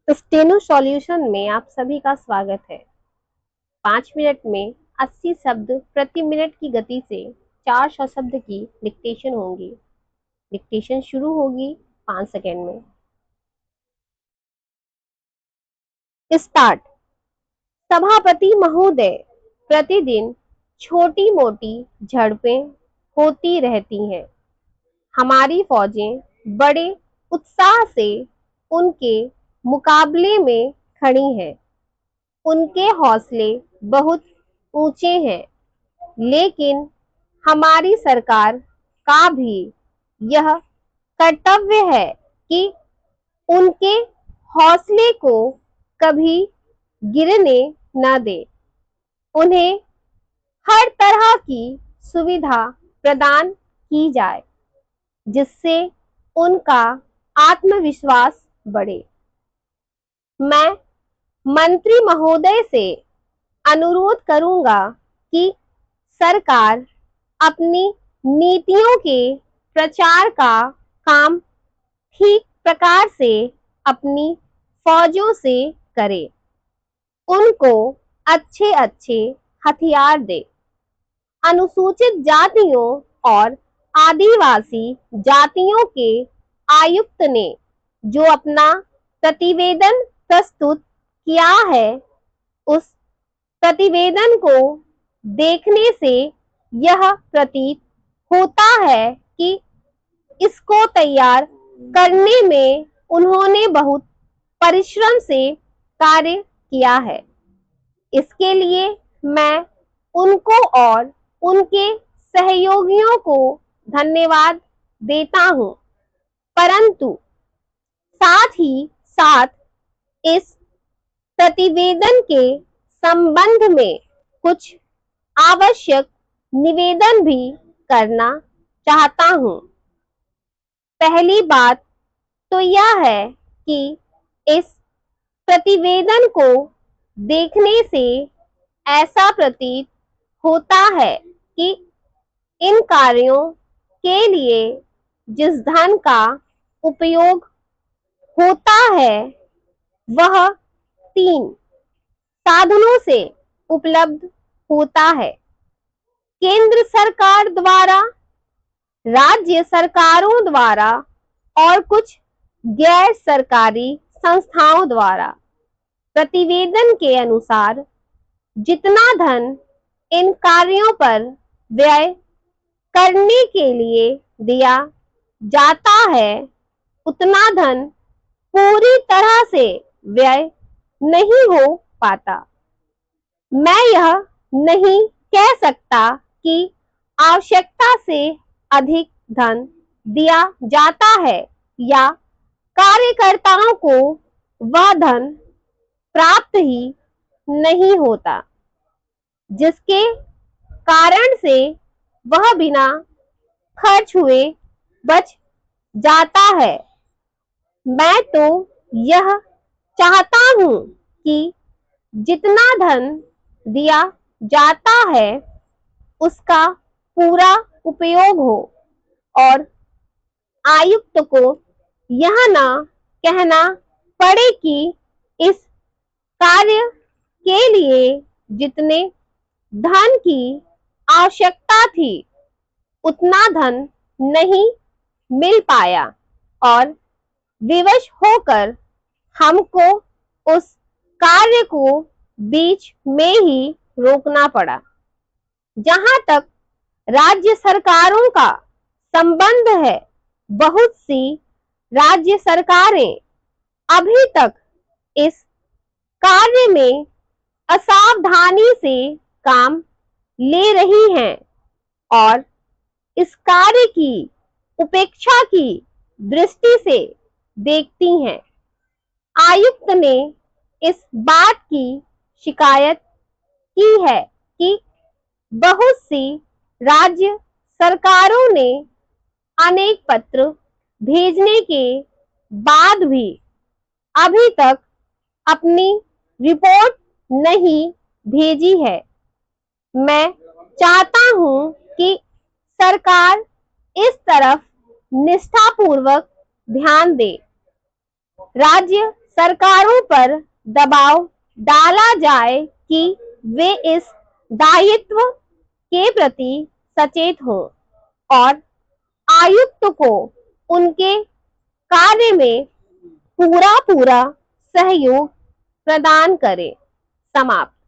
Steno solution में आप सभी का स्वागत है। 5 मिनट में 80 शब्द प्रति मिनट की गति से 400 शब्द की डिक्टेशन होगी। डिक्टेशन शुरू होगी 5 सेकेंड में। स्टार्ट। सभापति महोदय, प्रतिदिन छोटी मोटी झड़पें होती रहती हैं। हमारी फौजें बड़े उत्साह से उनके मुकाबले में खड़ी हैं। उनके हौसले बहुत ऊंचे हैं, लेकिन हमारी सरकार का भी यह कर्तव्य है कि उनके हौसले को कभी गिरने न दे। उन्हें हर तरह की सुविधा प्रदान की जाए, जिससे उनका आत्मविश्वास बढ़े। मैं मंत्री महोदय से अनुरोध करूंगा कि सरकार अपनी नीतियों के प्रचार का काम ठीक प्रकार से अपनी फौजों से करे। उनको अच्छे अच्छे हथियार दे। अनुसूचित जातियों और आदिवासी जातियों के आयुक्त ने जो अपना प्रतिवेदन प्रस्तुत किया है, उस प्रतिवेदन को देखने से यह प्रतीत होता है कि इसको तैयार करने में उन्होंने बहुत परिश्रम से कार्य किया है। इसके लिए मैं उनको और उनके सहयोगियों को धन्यवाद देता हूं, परंतु साथ ही साथ इस प्रतिवेदन के संबंध में कुछ आवश्यक निवेदन भी करना चाहता हूं। पहली बात तो यह है कि इस प्रतिवेदन को देखने से ऐसा प्रतीत होता है कि इन कार्यों के लिए जिस धन का उपयोग होता है, वह 3 साधनों से उपलब्ध होता है। केंद्र सरकार द्वारा, राज्य सरकारों द्वारा और कुछ गैर सरकारी संस्थाओं द्वारा। प्रतिवेदन के अनुसार जितना धन इन कार्यों पर व्यय करने के लिए दिया जाता है, उतना धन पूरी तरह से व्यय नहीं हो पाता। मैं यह नहीं कह सकता कि आवश्यकता से अधिक धन दिया जाता है या कार्यकर्ताओं को वह धन प्राप्त ही नहीं होता, जिसके कारण से वह बिना खर्च हुए बच जाता है। मैं तो यह चाहता हूं कि जितना धन दिया जाता है, उसका पूरा उपयोग हो और आयुक्त को यह ना कहना पड़े कि इस कार्य के लिए जितने धन की आवश्यकता थी, उतना धन नहीं मिल पाया और विवश होकर हमको उस कार्य को बीच में ही रोकना पड़ा। जहां तक राज्य सरकारों का संबंध है, बहुत सी राज्य सरकारें अभी तक इस कार्य में असावधानी से काम ले रही हैं और इस कार्य की उपेक्षा की दृष्टि से देखती हैं। आयुक्त ने इस बात की शिकायत की है कि बहुत सी राज्य सरकारों ने अनेक पत्र भेजने के बाद भी अभी तक अपनी रिपोर्ट नहीं भेजी है। मैं चाहता हूं कि सरकार इस तरफ निष्ठापूर्वक ध्यान दे। राज्य सरकारों पर दबाव डाला जाए कि वे इस दायित्व के प्रति सचेत हों और आयुक्त को उनके कार्य में पूरा पूरा सहयोग प्रदान करें। समाप्त।